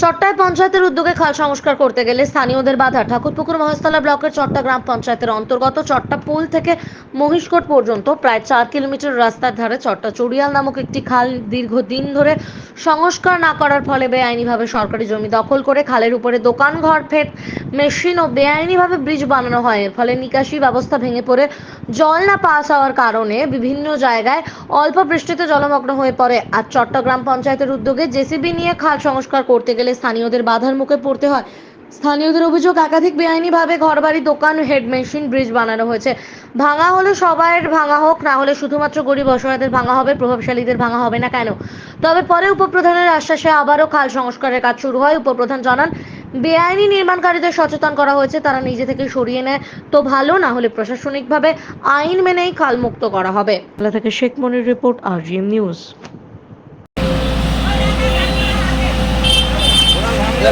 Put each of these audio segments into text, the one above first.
চট্টায় পঞ্চায়েতের উদ্যোগে খাল সংস্কার করতে গেলে স্থানীয়দের বাধা। ঠাকুরপুকুর মহেশতলা ব্লকের চট্টা গ্রাম পঞ্চায়েতের অন্তর্গত চট্টা পুল থেকে মহিষকোট পর্যন্ত প্রায় 4 কিলোমিটার রাস্তার ধারে চট্টা চড়িয়াল নামক একটি খাল দীর্ঘদিন ধরে সংস্কার না করার ফলে বেআইনিভাবে সরকারি জমি দখল করে খালের উপরে দোকান ঘর ফেট মেশিন ও বেআইনিভাবে ব্রিজ বানানো হয়। এর ফলে নিকাশি ব্যবস্থা ভেঙে পড়ে জল না পাস হওয়ার কারণে বিভিন্ন জায়গায় অল্প বৃষ্টিতে জলমগ্ন হয়ে পড়ে। আর চট্টগ্রাম পঞ্চায়েতের উদ্যোগে জেসিবি নিয়ে খাল সংস্কার করতে গেলে স্থানীয়দের বাধার মুখে পড়তে হয়। স্থানীয়দের অভিযোগ, একাধিক বেআইনিভাবে ঘরবাড়ি, দোকান, হেড মেশিন, ব্রিজ বানানো হয়েছে। ভাঙা হলে সবাইয়ের ভাঙা হোক, না হলে শুধুমাত্র গরিব অসহায়দের ভাঙা হবে, প্রভাবশালীদের ভাঙা হবে না কেন? তবে পরে উপপ্রধানের আশ্বাসে আবারও খাল সংস্কারের কাজ শুরু হয়। উপপ্রধান জানান, বেআইনি নির্মাণকারীদের সচেতন করা হয়েছে, তারা নিজে থেকে সরিয়ে নেয় তো ভালো, না হলে প্রশাসনিকভাবে আইন মেনেই খাল মুক্ত করা হবে। থেকে শেখ মনির রিপোর্ট, RGM নিউজ।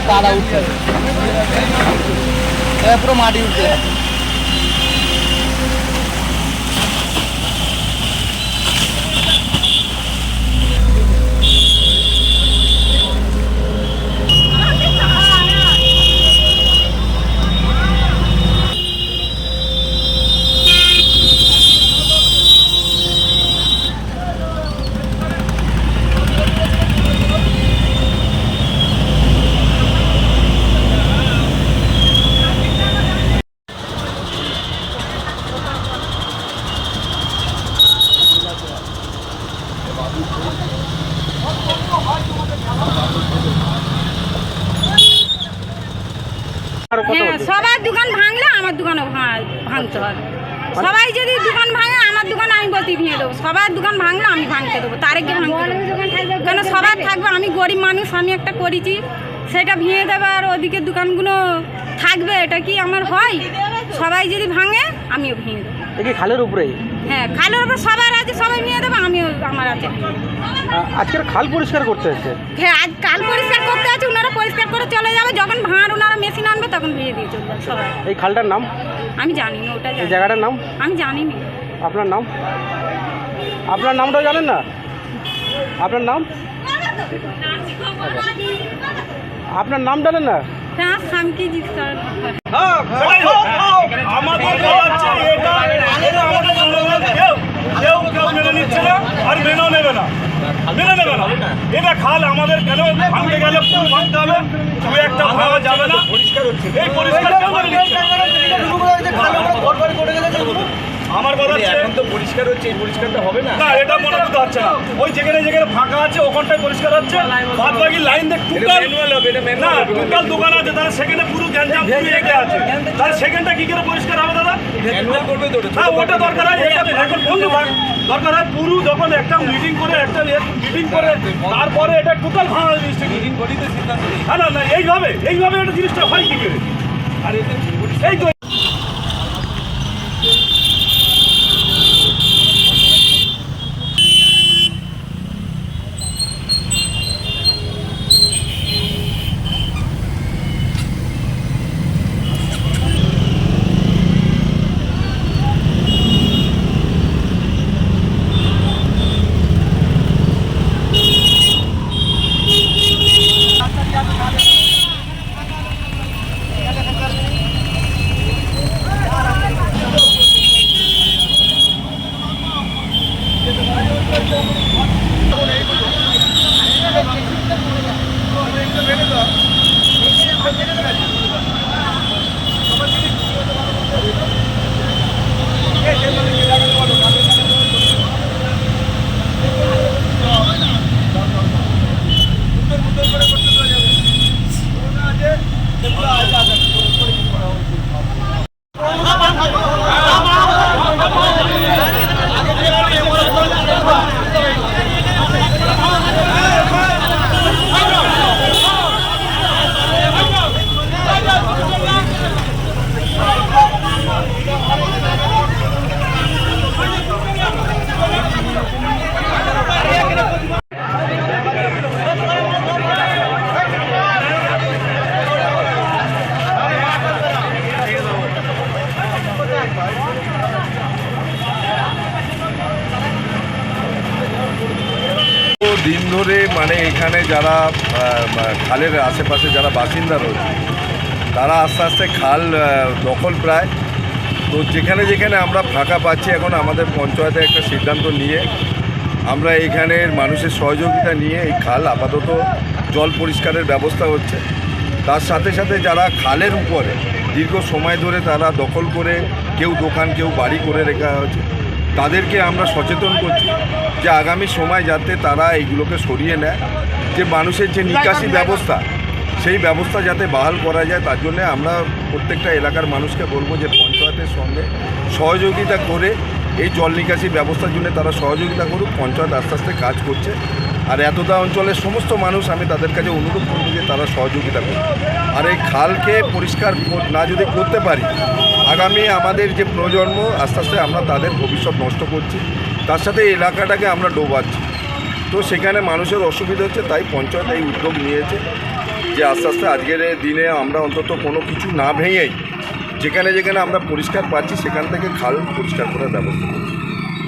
কাদা উঠছে, পুরো মাটি উঠছে। সবার দোকান ভাঙলে আমার দোকানও ভাঙতে হবে। সবাই যদি দোকান ভাঙে, আমার দোকান আমি বলতে ভেঙে দেবো। সবার দোকান ভাঙলে আমি ভাঙতে দেবো, তারে কি ভাঙতে দেবো? কেন সবার থাকবে, আমি গরিব মানুষ, আমি একটা করেছি, সেটা ভেঙে দেবে আর ওদিকে দোকানগুলো থাকবে, এটা কি আমার হয়? সবাই যদি ভাঙে আমিও ভেঙে দেবো। কি খালের উপরেই? হ্যাঁ, খালের উপরে সবার আছে, সবাই ভেঙে দেবে, আমিও আমার আছে। আজকের খাল পরিষ্কার করতে হচ্ছে। হ্যাঁ, আজ কাল পরিষ্কার করতে আছে, ওনারা পরিষ্কার করে চলে যাবে। যখন ভাঙার ওনারা মেশিন আনবে তখন ভেঙে দিয়ে চলে যাবে সবাই। এই খালটার নাম আমি জানি না, ওটা এই জায়গাটার নাম আমি জানি না। আপনার নাম? আপনার নামটাও জানেন না? আপনার নাম? আপনার নাম জানেন না? তার স্বামীকে জিজ্ঞেস করেন। এটা খাল আমাদের কেন ভাঙতে গেলে ভাঙতে হবে, দু একটা ভাঙা যাবে না। এই পরিষ্কার আমার কথা এখন তো পরিষ্কার হচ্ছে, এই পরিষ্কারটা হবে না, এটা মনে করতে হচ্ছে না। ওই যেখানে যেখানে ফাঁকা আছে ওখানটায় পরিষ্কার হচ্ছে, বাদ বাকি লাইন দেখ টোটাল না, টোটাল দোকান আছে, তাহলে সেখানে পুরো গ্যাঞ্জাম পুরো এগিয়ে আছে, তাহলে সেখানটা কি করে পরিষ্কার হবে দাদা? হ্যাঁ, ওটা দরকার হয়। এখন বন্ধু দরকার হয় পুরো, যখন একটা মিটিং করে তারপরে এটা টোটাল ভাঙা জিনিসটা মিটিং করি তো সিদ্ধান্ত নেই। না না, এইভাবে একটা জিনিসটা হয় কি করে? আর এই তো দিন ধরে মানে এখানে যারা খালের আশেপাশে যারা বাসিন্দা রয়েছে তারা আস্তে আস্তে খাল দখল প্রায়। তো যেখানে যেখানে আমরা ফাঁকা পাচ্ছি এখন আমাদের পঞ্চায়েতে একটা সিদ্ধান্ত নিয়ে আমরা এইখানের মানুষের সহযোগিতা নিয়ে এই খাল আপাতত জল পরিষ্কারের ব্যবস্থা হচ্ছে। তার সাথে সাথে যারা খালের উপরে দীর্ঘ সময় ধরে তারা দখল করে কেউ দোকান কেউ বাড়ি করে রেখা হয়েছে তাদেরকে আমরা সচেতন করছি যে আগামী সময় যাতে তারা এইগুলোকে সরিয়ে নেয়, যে মানুষের যে নিকাশি ব্যবস্থা সেই ব্যবস্থা যাতে বাহাল করা যায়। তার জন্য আমরা প্রত্যেকটা এলাকার মানুষকে বলবো যে পঞ্চায়েতের সঙ্গে সহযোগিতা করে এই জল নিকাশি ব্যবস্থার জন্য তারা সহযোগিতা করুক। পঞ্চায়েত আস্তে আস্তে কাজ করছে, আর এতটা অঞ্চলের সমস্ত মানুষ আমি তাদের কাছে অনুরোধ করব যে তারা সহযোগিতা করুক। আর এই খালকে পরিষ্কার না যদি করতে পারি আগামী আমাদের যে প্রজন্ম আস্তে আস্তে আমরা তাদের ভবিষ্যৎ নষ্ট করছি, তার সাথে এই এলাকাটাকে আমরা ডোবাচ্ছি। তো সেখানে মানুষের অসুবিধা হচ্ছে, তাই পঞ্চায়েত এই উদ্যোগ নিয়েছে যে আস্তে আস্তে আজকের দিনে আমরা অন্তত কোনো কিছু না ভেঙেই যেখানে যেখানে আমরা পরিষ্কার পাচ্ছি সেখান থেকে খাল পরিষ্কার করার ব্যবস্থা করছি।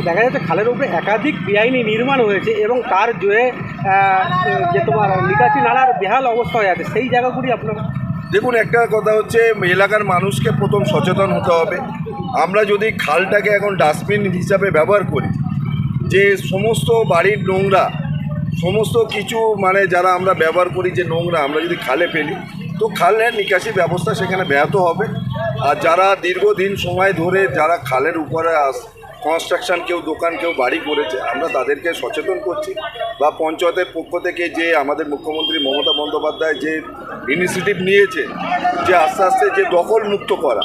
দেখা যাচ্ছে খালের উপরে একাধিক বেআইনি নির্মাণ হয়েছে এবং তার জয়ে যে তোমার নিকাশি নালার বেহাল অবস্থা হয়ে আছে, সেই জায়গাগুলি আপনারা দেখুন, একটা কথা হচ্ছে এলাকার মানুষকে প্রথম সচেতন হতে হবে। আমরা যদি খালটাকে এখন ডাস্টবিন হিসাবে ব্যবহার করি, যে সমস্ত বাড়ির নোংরা সমস্ত কিছু মানে যারা আমরা ব্যবহার করি যে নোংরা আমরা যদি খালে ফেলি তো খালের নিকাশি ব্যবস্থা সেখানে ব্যাহত হবে। আর যারা দীর্ঘদিন সময় ধরে যারা খালের উপরে কনস্ট্রাকশন কেউ দোকান কেউ বাড়ি করেছে আমরা তাদেরকে সচেতন করছি, বা পঞ্চায়েতের পক্ষ থেকে যে আমাদের মুখ্যমন্ত্রী মমতা বন্দ্যোপাধ্যায় যে ইনিশিয়েটিভ নিয়েছে যে আস্তে আস্তে যে দখল মুক্ত করা,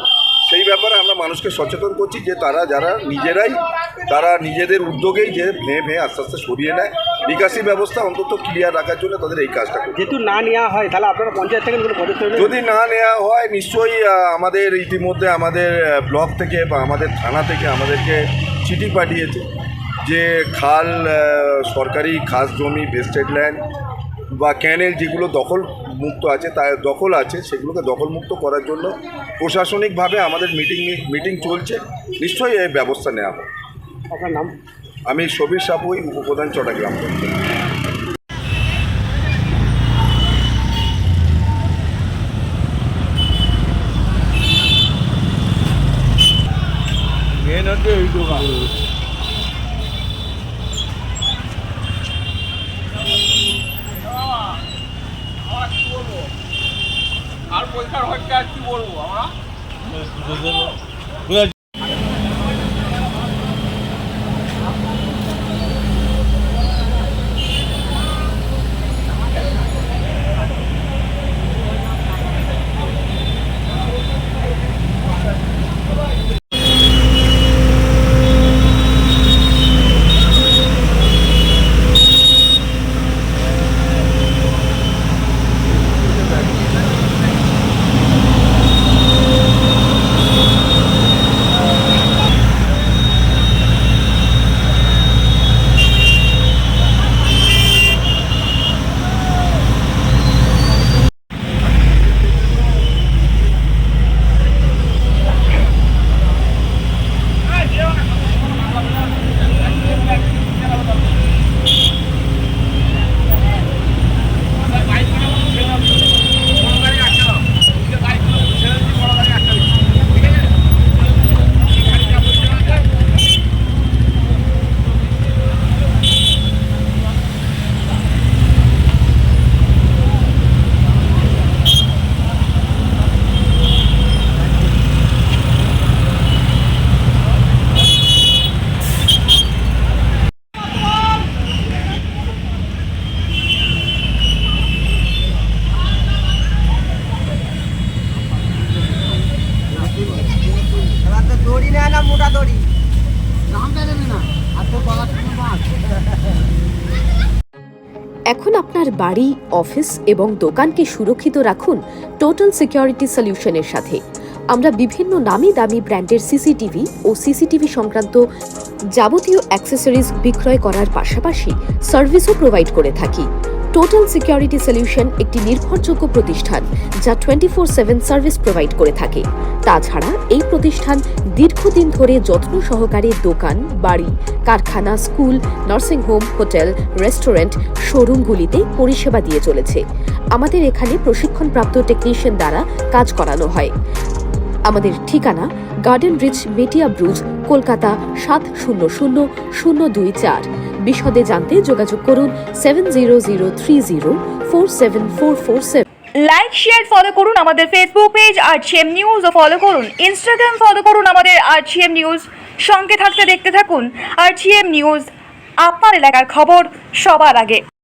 সেই ব্যাপারে আমরা মানুষকে সচেতন করছি যে তারা যারা নিজেরাই তারা নিজেদের উদ্যোগেই যে ভেঙে আস্তে আস্তে সরিয়ে নেয়, নিকাশি ব্যবস্থা অন্তত ক্লিয়ার রাখার জন্য তাদের এই কাজটা করছে। যেহেতু না নেওয়া হয় তাহলে আপনারা পঞ্চায়েত থেকে কোনো পদক্ষেপ নেবেন? যদি না নেওয়া হয় নিশ্চয়ই আমাদের ইতিমধ্যে আমাদের ব্লক থেকে বা আমাদের থানা থেকে আমাদেরকে চিঠি পাঠিয়েছে যে খাল সরকারি খাস জমি ভেস্টেড ল্যান্ড বা ক্যানেল যেগুলো দখল মুক্ত আছে দখল আছে সেগুলোকে দখলমুক্ত করার জন্য প্রশাসনিকভাবে আমাদের মিটিং চলছে, নিশ্চয়ই এই ব্যবস্থা নেওয়া হবে। আপনার নাম? আমি সবির সাপুই, উপপ্রধান চট্টগ্রাম পঞ্চায়েত। মেন হচ্ছে এই দোকান। আর পয়সার হচ্ছে আর কি বলবো আমরা। এখন আপনার বাড়ি, অফিস এবং দোকানকে সুরক্ষিত রাখুন টোটাল সিকিউরিটি সলিউশনের সাথে। আমরা বিভিন্ন নামি দামি ব্র্যান্ডের সিসিটিভি ও সিসিটিভি সংক্রান্ত যাবতীয় অ্যাক্সেসরিজ বিক্রয় করার পাশাপাশি সার্ভিসও প্রোভাইড করে থাকি। টোটাল সিকিউরিটি সলিউশন একটি নির্ভরযোগ্য প্রতিষ্ঠান যা 24/7 সার্ভিস প্রোভাইড করে থাকে। তাছাড়া এই প্রতিষ্ঠান দীর্ঘদিন ধরে যত্ন সহকারে দোকান, বাড়ি, কারখানা, স্কুল, নার্সিংহোম, হোটেল, রেস্টুরেন্ট, শোরুমগুলিতে পরিষেবা দিয়ে চলেছে। আমাদের এখানে প্রশিক্ষণপ্রাপ্ত টেকনিশিয়ান দ্বারা কাজ করানো হয়। আমাদের ঠিকানা গার্ডেন রিচ, মেটিয়া ব্রুজ, কলকাতা 700024। বিশদে জানতে যোগাযোগ করুন 7003047447। লাইক, শেয়ার, ফলো করুন আমাদের ফেসবুক পেজ RGM নিউজ ও ফলো করুন ইনস্টাগ্রাম, ফলো করুন আমাদের RGM নিউজ। সঙ্গে থাকতে দেখতে থাকুন RGM নিউজ, আপনার এলাকার খবর সবার আগে।